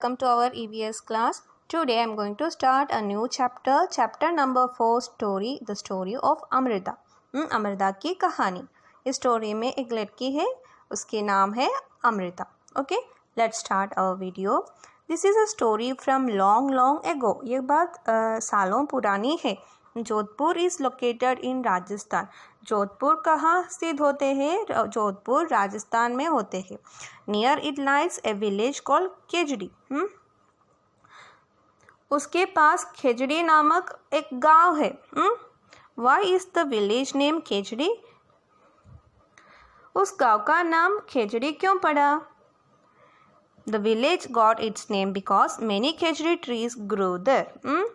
Welcome to our EVS class. Today I am going to start a new chapter number 4 story, the story of Amrita. Amrita की कहानी. इस story में एक लड़की है, उसके नाम है Amrita. Okay, let's start our video. This is a story from long ago. ये बात सालों पुरानी है. Jodhpur is located in Rajasthan. Jodhpur कहाँ स्थित होते हैं? जोधपुर राजस्थान में होते हैं. Near it lies a village called Khejri. उसके पास खेजड़ी नामक एक गांव है. Why is the village name Khejri? उस गांव का नाम खेजड़ी क्यों पड़ा? The village got its name because many Khejri trees grow there.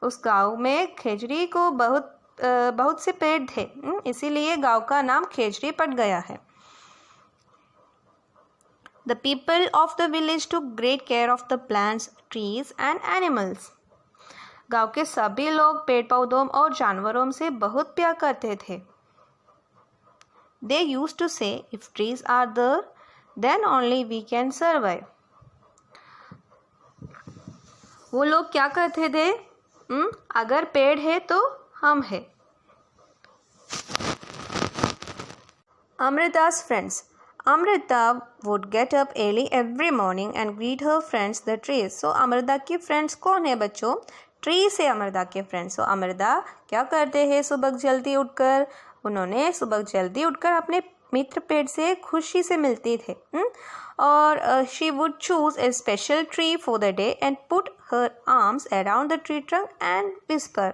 उस गांव में खेजड़ी को बहुत से पेड़ थे, इसीलिए गांव का नाम खेजड़ी पड़ गया है. The people of the village took great care of the plants, trees and animals. गांव के सभी लोग पेड़ पौधों और जानवरों से बहुत प्यार करते थे. They used to say, if trees are there, then only we can survive. वो लोग क्या कहते थे? अगर पेड़ है तो हम है. Amrita's friends. Amrita would get up early every morning and greet her friends the trees. So Amrita की फ्रेंड्स कौन है बच्चों? ट्रीज है अमृता के फ्रेंड्स. So अमृता क्या करते हैं सुबह जल्दी उठकर? उन्होंने सुबह जल्दी उठकर अपने मित्र पेड़ से खुशी से मिलती थे. और she would choose a special tree for the day and put her arms around the tree trunk and whisper.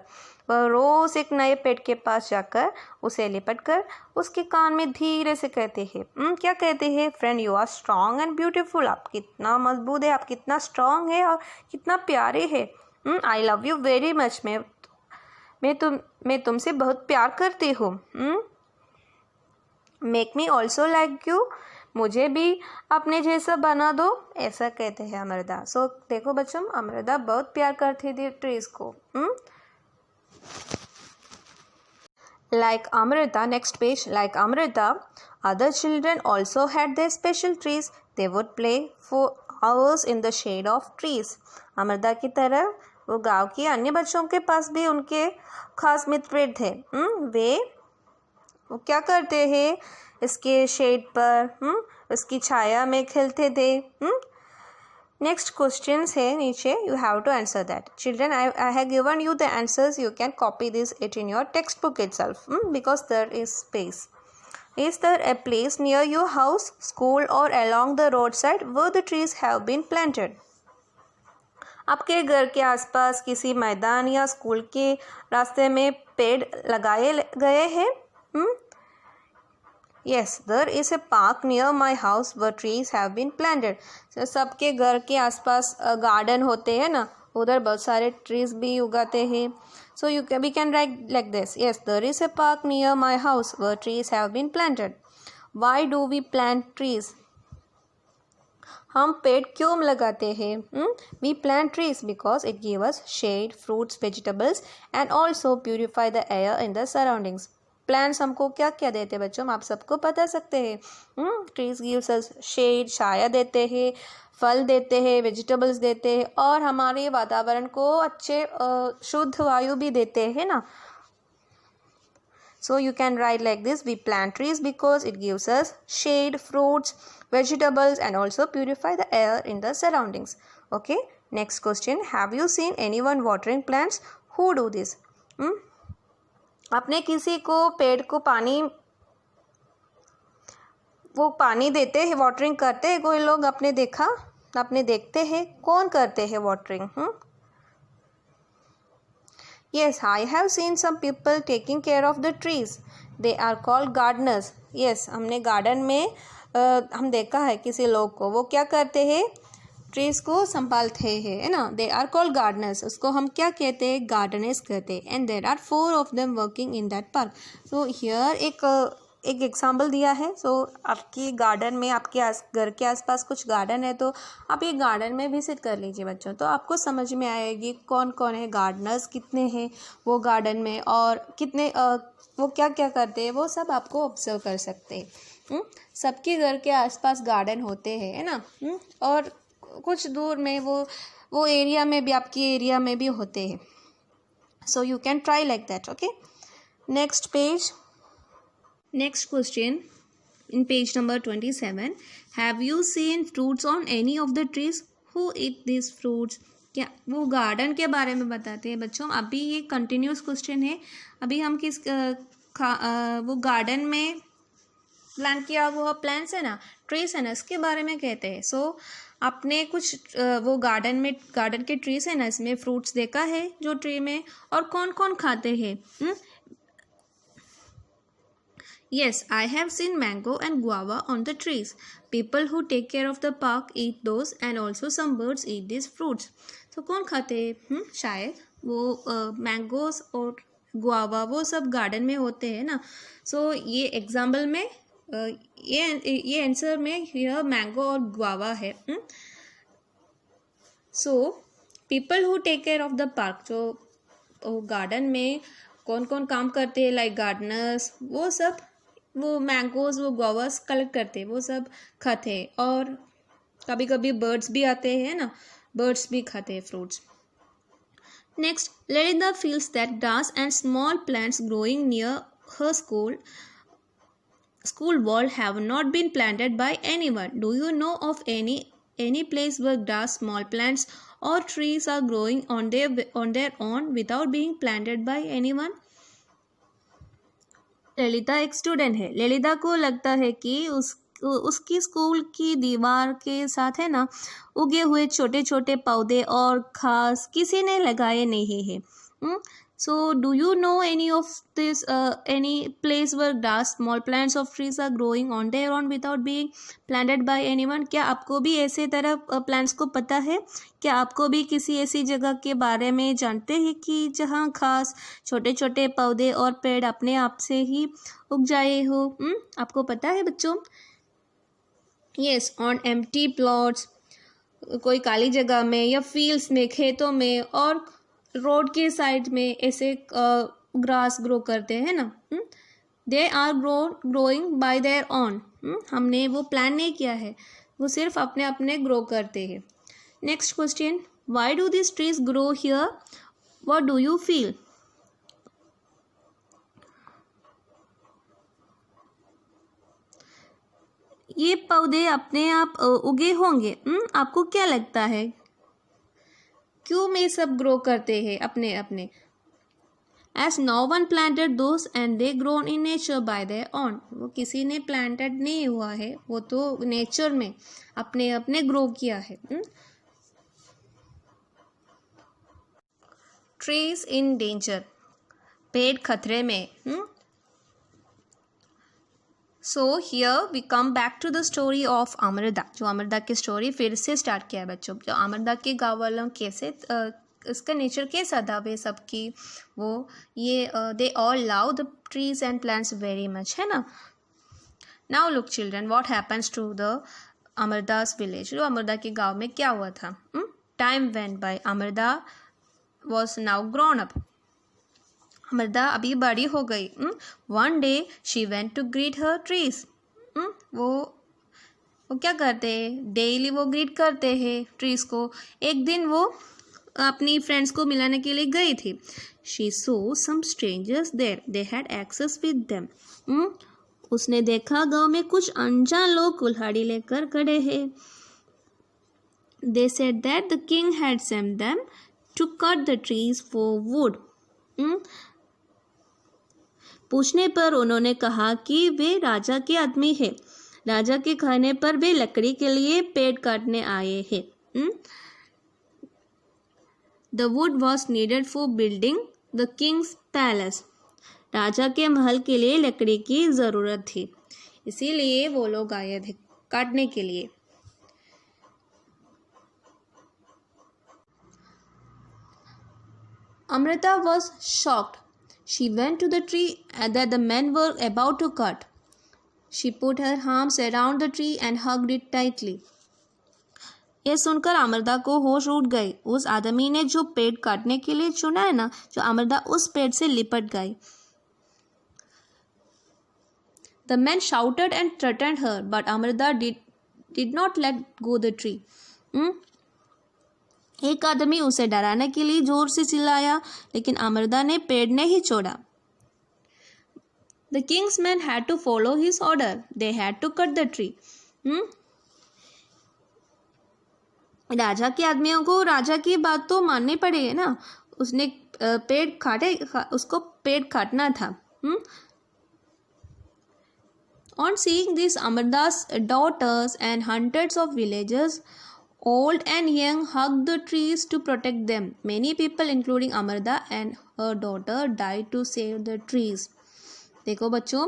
वह रोज़ एक नए पेड़ के पास जाकर उसे लिपट कर उसके कान में धीरे से कहते हैं. क्या कहते हैं? Friend, you are strong and beautiful. आप कितना मजबूत है, आप कितना स्ट्रॉन्ग है और कितना प्यारे है. I love you very much. मैं तुमसे बहुत प्यार करती हूँ. Make me also like you. मुझे भी अपने जैसा बना दो. ऐसा कहते हैं अमृता. सो देखो बच्चों, अमृता बहुत प्यार करती थी ट्रीज को. Like Amrita, next page. Like Amrita, other children also had their special trees. They would play for hours in the shade of trees. Amrita की तरह वो गांव के अन्य बच्चों के पास भी उनके खास मित्र पेड़ थे. वो क्या करते हैं? इसके शेड पर, उसकी छाया में खेलते थे. नेक्स्ट क्वेश्चन है नीचे. You have to answer that. Children, I have given you the answers. You can copy this it in your text book itself because there is space. Is there a place near your house, school or along the roadside where the trees have been planted? आपके घर के आसपास किसी मैदान या school के रास्ते में पेड़ लगाए गए हैं? Yes, there is a park near my house where trees have been planted. So, सबके घर के आसपास गार्डन होते हैं ना, उधर बहुत सारे ट्रीज भी उगाते हैं. So we can write like this. Yes, there is a park near my house where trees have been planted. Why do we plant trees? हम पेड़ क्यों लगाते हैं? We plant trees because it gives us shade, fruits, vegetables and also purify the air in the surroundings. Plants हमको क्या क्या देते हैं बच्चों? आप सबको बता सकते हैं. ट्रीज गिव्स अस शेड, छाया देते हैं, फल देते हैं, वेजिटेबल्स देते हैं और हमारे वातावरण को अच्छे शुद्ध वायु भी देते हैं ना. So you can write like this. We plant trees because it gives us shade, fruits, vegetables and also purify the air in the surroundings. Okay, next question. Have you seen anyone watering plants? Who do this? आपने किसी को पेड़ को पानी देते हैं, watering करते हैं कोई लोग? आपने देखते हैं? कौन करते हैं watering? Yes, I have seen some people taking care of the trees. They are called gardeners. Yes, हमने गार्डन में हम देखा है किसी लोग को. वो क्या करते हैं? ट्रीज़ को संभालते हैं, है ना. They are called gardeners. उसको हम क्या कहते हैं? गार्डनर्स कहते हैं. And there are 4 of them working in that park. So here एक एग्जाम्पल दिया है. सो आपकी गार्डन में, आपके घर के आसपास कुछ गार्डन है तो आप ये गार्डन में विजिट कर लीजिए बच्चों. तो आपको समझ में आएगी कौन कौन है, गार्डनर्स कितने हैं वो गार्डन में और कितने वो क्या क्या करते हैं, वो सब आपको ऑब्जर्व कर सकते हैं. सबके घर के आसपास गार्डन होते हैं, है ना. और कुछ दूर में वो एरिया में भी, आपकी एरिया में भी होते हैं. So you can try like that. Okay. Next page. Next question in page number 27. Have you seen fruits on any of the trees? Who eat these fruits? क्या वो गार्डन के बारे में बताते हैं बच्चों. अभी ये कंटिन्यूस क्वेश्चन है. अभी हम वो गार्डन में प्लांट किया हुआ प्लांट्स है ना, ट्रीज है ना, इसके बारे में कहते हैं. सो आपने कुछ वो गार्डन के ट्रीज है ना, इसमें फ्रूट्स देखा है जो ट्री में, और कौन कौन खाते हैं. Yes, I have seen mango and guava on the trees. People who take care of the park eat those, and also some birds eat these fruits. तो कौन खाते हैं? शायद वो मैंगोज और गुआवा वो सब गार्डन में होते हैं ना. सो ये एग्जाम्पल में ये आंसर में यह मैंगो और गुआवा है. So people who take care of the park, जो गार्डन में कौन कौन काम करते हैं, लाइक गार्डनर्स, वो सब वो मैंगोज वो गुआवास कलेक्ट करते हैं, वो सब खाते हैं. और कभी कभी बर्ड्स भी आते हैं ना, बर्ड्स भी खाते हैं fruits. Next, Lalita feels that grass and small plants growing near her school wall have not been planted by anyone. Do you know of any place where grass, small plants or trees are growing on their own without being planted by anyone? Lalita एक student है. ललिता को लगता है कि उसकी school की दीवार के साथ है ना, उगे हुए छोटे छोटे पौधे और घास किसी ने लगाए नहीं है. So do you know any of this any place where grass, small plants or trees are growing on their own without being planted by anyone? क्या आपको भी ऐसे तरह प्लांट्स को पता है? क्या आपको भी किसी ऐसी जगह के बारे में जानते हैं कि जहाँ घास, छोटे छोटे पौधे और पेड़ अपने आप से ही उग जाए हो? आपको पता है बच्चों? Yes, on empty plots, कोई काली जगह में या फील्ड्स में, खेतों में और रोड के साइड में ऐसे ग्रास ग्रो करते हैं ना. They are growing by there on. हमने वो प्लान नहीं किया है, वो सिर्फ अपने अपने ग्रो करते हैं. Next question, why do this trees grow here? What do you feel? ये पौधे अपने आप उगे होंगे. आपको क्या लगता है क्यों में सब ग्रो करते हैं अपने अपने? As no one planted those and they grown in nature by their own. वो किसी ने प्लांटेड नहीं हुआ है, वो तो नेचर में अपने अपने ग्रो किया है. Trees in danger, पेड़ खतरे में. So here we come back to the story of Amrita. जो अमृता की स्टोरी फिर से स्टार्ट किया है बच्चों. जो अमृता के गाँव वालों कैसे इसका नेचर कैसा था वे सबकी, वो ये they all love the trees and plants very much, है ना. Now look children, what happens to the Amrita's village. जो अमृता के गाँव में क्या हुआ था? Time went by. Amrita was now grown up. Amrita अभी बड़ी हो गई. One day she went to greet her trees. वो क्या करते हैं? डेली वो ग्रीट करते हैं ट्रीज को. एक दिन वो अपनी फ्रेंड्स को मिलाने के लिए गई थी. She saw some strangers there, they had axes with them. उसने देखा गांव में कुछ अनजान लोग कुल्हाड़ी लेकर खड़े हैं. They said that the king had sent them to cut the trees for wood. पूछने पर उन्होंने कहा कि वे राजा के आदमी है. राजा के कहने पर वे लकड़ी के लिए पेड़ काटने आए हैं. The wood was needed for building the king's palace. राजा के महल के लिए लकड़ी की ज़रूरत थी, इसीलिए वो लोग आए थे काटने के लिए. Amrita was shocked. She went to the tree that the men were about to cut. She put her arms around the tree and hugged it tightly. ये सुनकर अमृता को होश उड़ गई. उस आदमी ने जो पेड़ काटने के लिए चुना है ना, जो अमृता उस पेड़ से लिपट गई. The men shouted and threatened her, but Amrita did not let go the tree. एक आदमी उसे डराने के लिए जोर से चिल्लाया, लेकिन अमृता ने पेड़ नहीं छोड़ा। The king's men had to follow his order. They had to cut the tree. राजा के आदमियों को राजा की बात तो माननी पड़ेगी ना। उसने उसको पेड़ काटना था। On seeing this, Amrita's daughters and hundreds of villagers, old and young, hugged the trees to protect them. Many people, including Amrita and her daughter, died to save the trees. देखो बच्चों,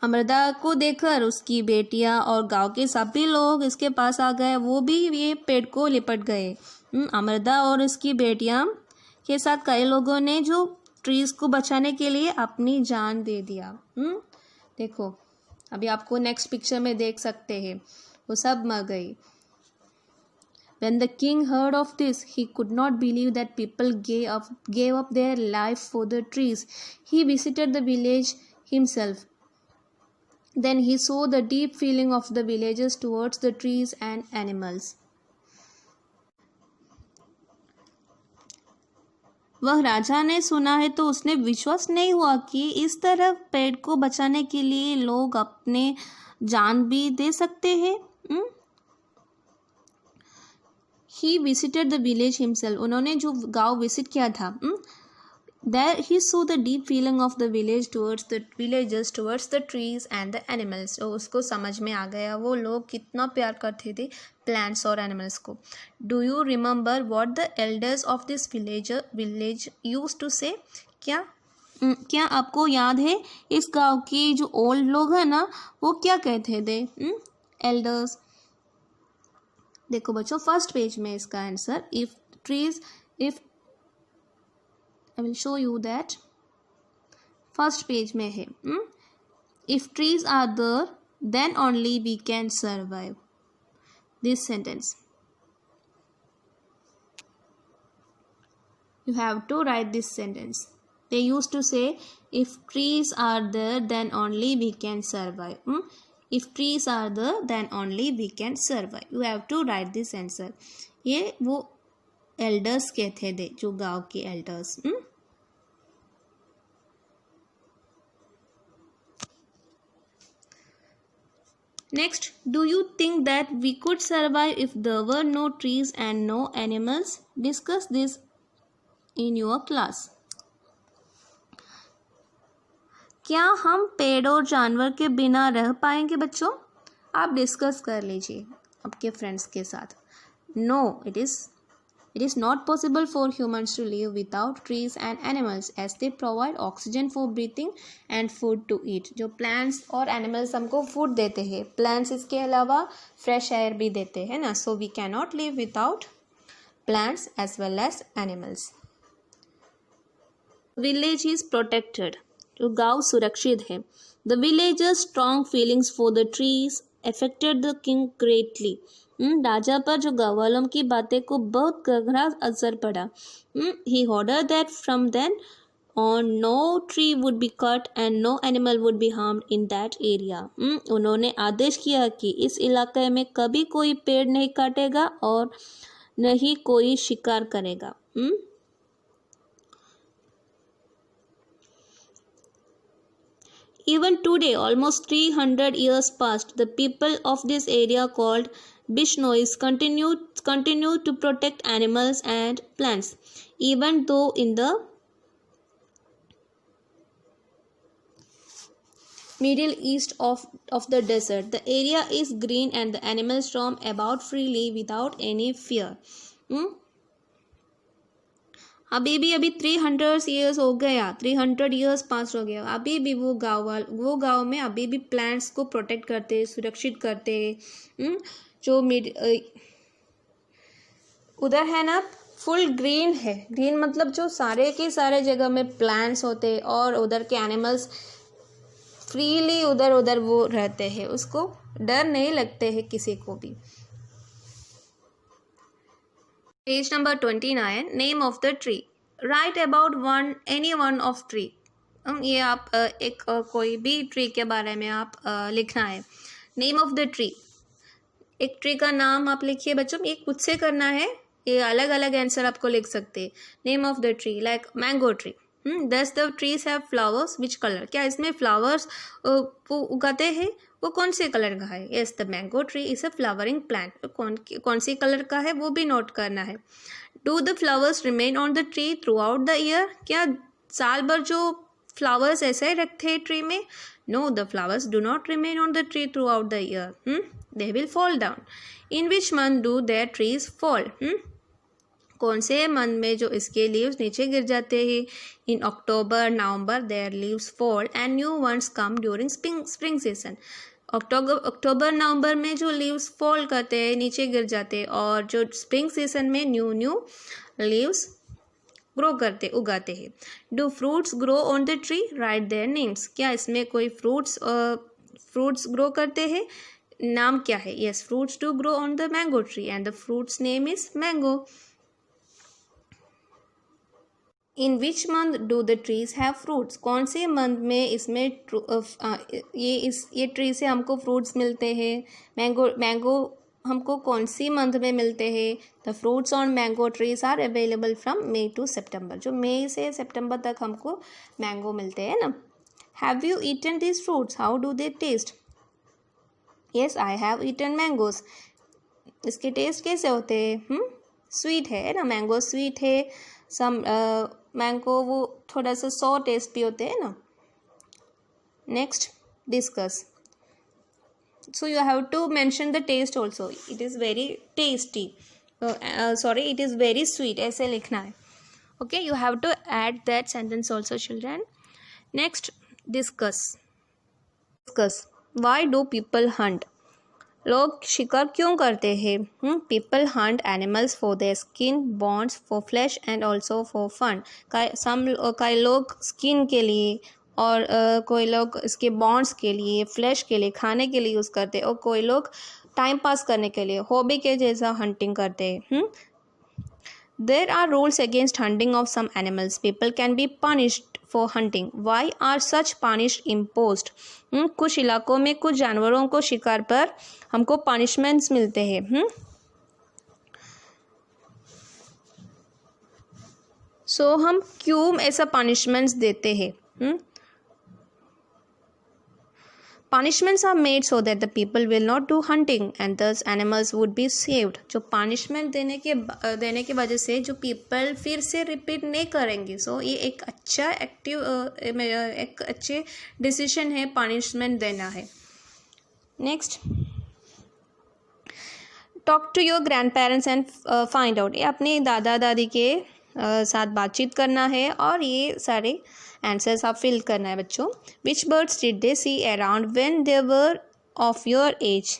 अमृता को देखकर उसकी बेटियां और गांव के सभी लोग इसके पास आ गए। वो भी ये पेड़ को लिपट गए। अमृता और उसकी बेटियां के साथ कई लोगों ने जो ट्रीज को बचाने के लिए अपनी जान दे दिया। देखो अभी आपको नेक्स्ट पिक्चर में देख सकते हैं, वो सब मर गई। When the king heard of this, he could not believe that people gave up their life for the trees. He visited the village himself. Then he saw the deep feeling of the villagers towards the trees and animals. वह राजा ने सुना है तो उसने विश्वास नहीं हुआ कि इस तरह पेड़ को बचाने के लिए लोग अपने जान भी दे सकते हैं। He visited the village himself. उन्होंने जो गांव विजिट किया था, there he saw the deep feeling of the village towards the villagers towards the trees and the animals. तो उसको समझ में आ गया वो लोग कितना प्यार करते थे plants और animals को। Do you remember what the elders of this village used to say? क्या आपको याद है इस गांव के जो ओल्ड लोग हैं ना, वो क्या कहते थे? एल्डर्स। देखो बच्चों फर्स्ट पेज में इसका answer, if I will show you that first page में है। If trees are there, then only we can survive. This sentence you have to write this sentence. They used to say, if trees are there, then only we can survive. If trees are there, then only we can survive. You have to write this answer. ये वो elders कहते थे, जो गांव के elders. Next, do you think that we could survive if there were no trees and no animals? Discuss this in your class. क्या हम पेड़ और जानवर के बिना रह पाएंगे बच्चों? आप डिस्कस कर लीजिए आपके फ्रेंड्स के साथ। No, it is not possible for humans to live without trees and animals as they provide oxygen for breathing and food to eat. जो plants और animals हमको food देते हैं, plants इसके अलावा fresh air भी देते हैं ना, so we cannot live without plants as well as animals. Village is protected. जो गांव सुरक्षित है। The villagers' strong feelings for the trees affected the king greatly. राजा पर जो गाँव वालों की बातें को बहुत गहरा असर पड़ा। He ordered that from then on no tree would be cut and no animal would be harmed in that area. उन्होंने आदेश किया कि इस इलाके में कभी कोई पेड़ नहीं काटेगा और न ही कोई शिकार करेगा। Even today, almost 300 years past, the people of this area called Bishnois continue to protect animals and plants, even though in the middle east of the desert, the area is green and the animals roam about freely without any fear. अभी 300 years हो गया, 300 years पास हो गया, अभी भी वो गांव में अभी भी प्लांट्स को प्रोटेक्ट करते, सुरक्षित करते। जो उधर है ना फुल ग्रीन है, ग्रीन मतलब जो सारे के सारे जगह में प्लांट्स होते और उधर के एनिमल्स फ्रीली उधर वो रहते हैं, उसको डर नहीं लगते है किसी को भी। Page number 29. Name of the tree. Write about any one of tree. ये आप एक कोई भी ट्री के बारे में आप लिखना है। Name of the tree. एक ट्री का नाम आप लिखिए बच्चों, ये खुद से करना है, ये अलग अलग आंसर आपको लिख सकते हैं। Name of the tree like mango tree. Does the trees have flowers which colour, क्या इसमें फ्लावर्स वो उगाते हैं, वो कौन से कलर का है। Yes the mango tree is a flowering plant, कौन सी कलर का है वो भी नोट करना है। Do the flowers remain on the tree through out the year, क्या साल भर जो फ्लावर्स ऐसे ही रखते हैं ट्री में। Know the flowers do not remain on the tree through out the year, they will fall down. In which month do their trees fall, कौन से मंथ में जो इसके लीव्स नीचे गिर जाते हैं। In October November there leaves fall and new ones come during spring season. अक्टूबर नवंबर में जो लीव्स फॉल करते हैं, नीचे गिर जाते हैं, और जो स्प्रिंग सीजन में न्यू लीव्स ग्रो करते उगाते हैं। Do fruits grow on the tree, right their names, क्या इसमें कोई फ्रूट्स ग्रो करते हैं, नाम क्या है। Yes fruits do grow on the mango tree and the fruits name is mango. In which month do the trees have fruits, कौन से मंथ में इसमें ये ट्री से हमको फ्रूट्स मिलते हैं। मैंगो हमको कौन सी मंथ में मिलते हैं। The fruits on mango trees are available from May to September, जो मई से सितंबर तक हमको मैंगो मिलते हैं ना। Have you eaten this fruits, how do they taste. Yes I have eaten mangoes, इसके टेस्ट कैसे होते हैं, स्वीट है ना, मैंगो स्वीट है। सम मैंगो वो थोड़ा सा सॉ टेस्ट भी होते हैं ना। Next discuss, so you have to mention the taste also, it is very tasty, sorry it is very sweet, ऐसे लिखना है। okay you have to add that sentence also children। next discuss why do people hunt, लोग शिकार क्यों करते हैं। people hunt animals for their skin, bones, for flesh and also for fun। कई लोग स्किन के लिए और कोई लोग इसके बॉन्ड्स के लिए, फ्लैश के लिए, खाने के लिए यूज़ करते हैं, और कोई लोग टाइम पास करने के लिए हॉबी के जैसा हंटिंग करते हैं। There are rules against hunting of some animals, people can be punished for hunting, why are such punished imposed. कुछ इलाकों में कुछ जानवरों को शिकार पर हमको पनिशमेंट्स मिलते हैं। सो हम क्यों ऐसा पनिशमेंट्स देते हैं। Punishments are made so that the people will not do hunting and thus animals would be saved। जो पनिशमेंट देने के वजह से जो पीपल फिर से रिपीट नहीं करेंगे। सो ये एक अच्छा एक अच्छे डिसीजन है पनिशमेंट देना है। Next talk to your grandparents and find out, ये अपने दादा दादी के साथ बातचीत करना है और ये सारे आंसर्स आप फिल करना है बच्चों। Which birds did they see around when they were of your age,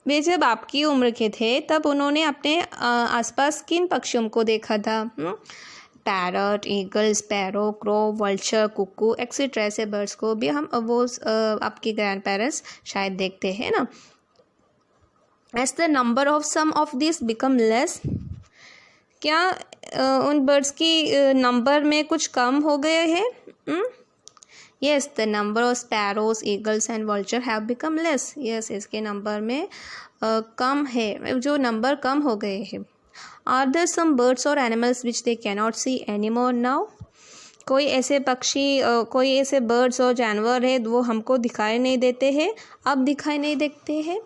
वे जब आपकी उम्र के थे तब उन्होंने अपने आसपास किन पक्षियों को देखा था। Parrot, eagle, sparrow, crow, vulture, cuckoo etcetera, ऐसे बर्ड्स को भी हम वो आपके ग्रैंड पेरेंट्स शायद देखते हैं ना। As the number of some of this become less, क्या उन बर्ड्स की नंबर में कुछ कम हो गए हैं। Yes the number of sparrows, eagles and vulture have become less. Yes इसके नंबर में कम है, जो नंबर कम हो गए हैं। आर देयर सम बर्ड्स और animals which they cannot see any more now, कोई ऐसे पक्षी कोई ऐसे बर्ड्स और जानवर है वो हमको दिखाई नहीं देते हैं, अब दिखाई नहीं देखते हैं।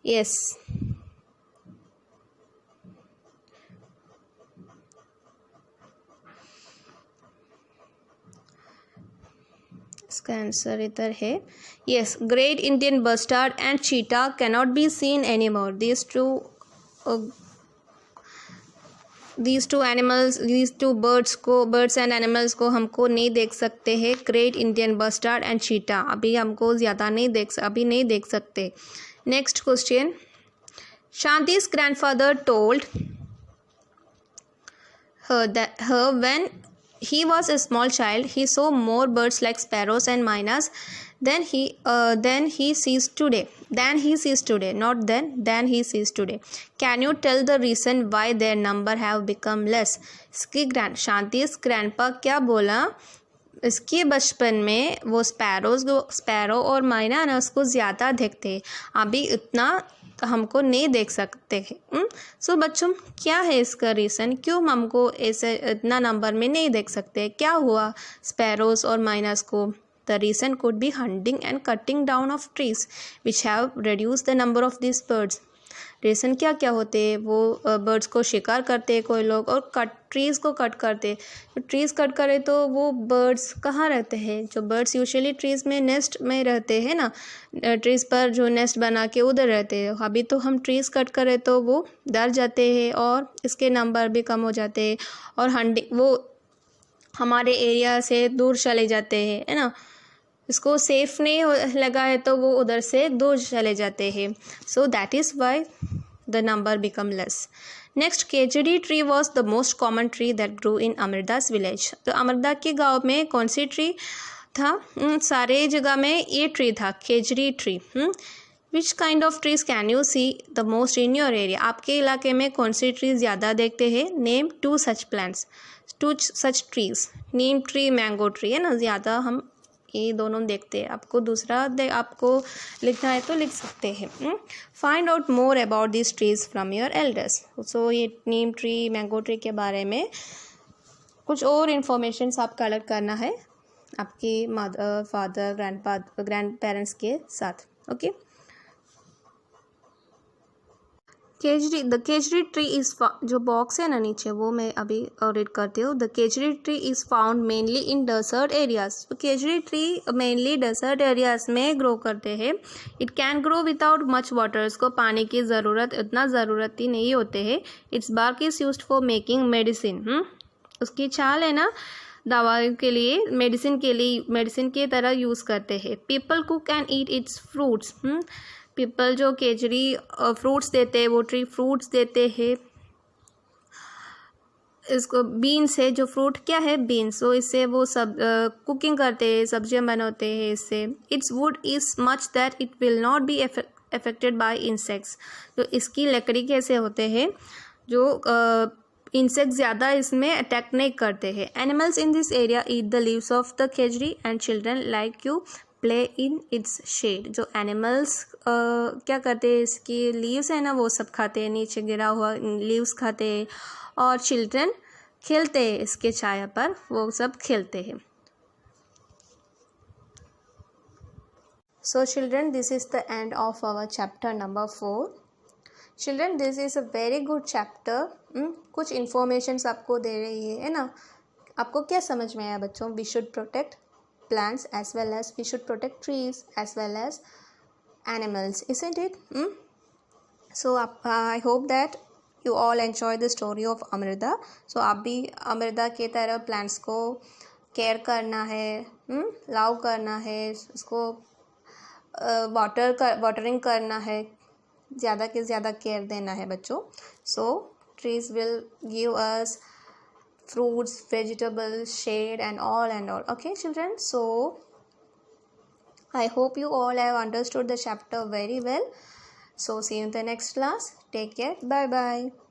यस इसका आंसर इधर है। Yes great Indian bustard and cheetah cannot be seen any more, these two animals, these two birds and animals को हमको नहीं देख सकते हैं। Great Indian bustard and cheetah अभी हमको ज़्यादा अभी नहीं देख सकते। Next question, Shanti's grandfather told her when he was a small child he saw more birds like sparrows and mynas than he sees today, not than he sees today। Can you tell the reason why their number have become less? इसकी शांति's grandpa क्या बोला, इसके बचपन में वो sparrow और माइना ना उसको ज़्यादा देखते, अभी इतना हमको नहीं देख सकते हैं। सो बच्चों, क्या है इसका रीज़न, क्यों हमको ऐसे इतना नंबर में नहीं देख सकते, क्या हुआ स्पैरोज और माइनस को? The reason could be hunting and cutting down of trees which have reduced the number of this birds. Reason क्या क्या होते हैं? वो बर्ड्स को शिकार करते हैं कोई लोग, और ट्रीज़ को कट करते। तो ट्रीज़ कट करे तो वो बर्ड्स कहाँ रहते हैं? जो बर्ड्स यूजुअली ट्रीज़ में नेस्ट में रहते हैं ना, ट्रीज़ पर जो नेस्ट बना के उधर रहते हैं। अभी तो हम ट्रीज़ कट करें तो वो डर जाते हैं और इसके नंबर भी कम हो जाते हैं, और हंटिंग वो हमारे एरिया से दूर चले जाते हैं, है ना। इसको सेफ नहीं लगा है तो वो उधर से दूर चले जाते हैं। So that is why the number become less. Next, Khejri tree was the most common tree that grew in Amrita's village. तो अमृता के गांव में कौन सी ट्री था? सारे जगह में ये ट्री था, Khejri tree. Which kind of trees can you see the most in your area? आपके इलाके में कौन सी ट्री ज़्यादा देखते हैं? Name 2 such plants, 2 such trees. Neem tree, mango tree, है ना, ज़्यादा हम ये दोनों देखते हैं। आपको दूसरा आपको लिखना है तो लिख सकते हैं। Find out more about this trees from your elders. So ये नीम ट्री, मैंगो ट्री के बारे में कुछ और इन्फॉर्मेशन आप कलेक्ट करना है आपकी मदर, फादर, ग्रैंड पेरेंट्स के साथ। Okay. The Khejri tree is, जो बॉक्स है ना नीचे वो मैं अभी रीड करती हूँ। The Khejri tree is found mainly in desert areas. तो Khejri tree mainly desert areas में ग्रो करते हैं। It can grow without much water. इसको पानी की ज़रूरत इतना ज़रूरत ही नहीं होते है। Its bark is used for making medicine. उसकी छाल है ना दवा के लिए, मेडिसिन की तरह यूज़ करते हैं। People cook and eat its fruits. People जो केजड़ी फ्रूट्स देते हैं, वो ट्री फ्रूट्स देते हैं। इसको बीन्स है, जो फ्रूट क्या है? बीन्स। तो इससे वो सब कुकिंग करते हैं, सब्जियां बनाते हैं इससे। It's would is much that it will not be affected by insects. तो इसकी लकड़ी कैसे होते हैं जो इंसेक्ट ज़्यादा इसमें अटैक नहीं करते हैं। Animals in this area eat the leaves of the Khejri and children like you play in its shade. जो एनिमल्स क्या करते हैं, इसकी लीव्स है ना वो सब खाते हैं, नीचे गिरा हुआ लीव्स खाते हैं, और चिल्ड्रन खेलते हैं इसके छाया पर, वो सब खेलते हैं। So children, this is the end of our chapter number 4। Children, this is a very good chapter. कुछ इन्फॉर्मेशंस आपको दे रही है ना। आपको क्या समझ में आया बच्चों? We should protect plants as well as we should protect trees as well as animals, isn't it? So I hope that you all enjoy the story of Amrita. So आप भी अमृता की तरह प्लांट्स को केयर करना है, love करना है, उसको वाटरिंग करना है, ज़्यादा से ज़्यादा केयर देना है बच्चों। So trees will give us fruits, vegetables, shade and all. Okay children, so I hope you all have understood the chapter very well. So see you in the next class. Take care. Bye bye.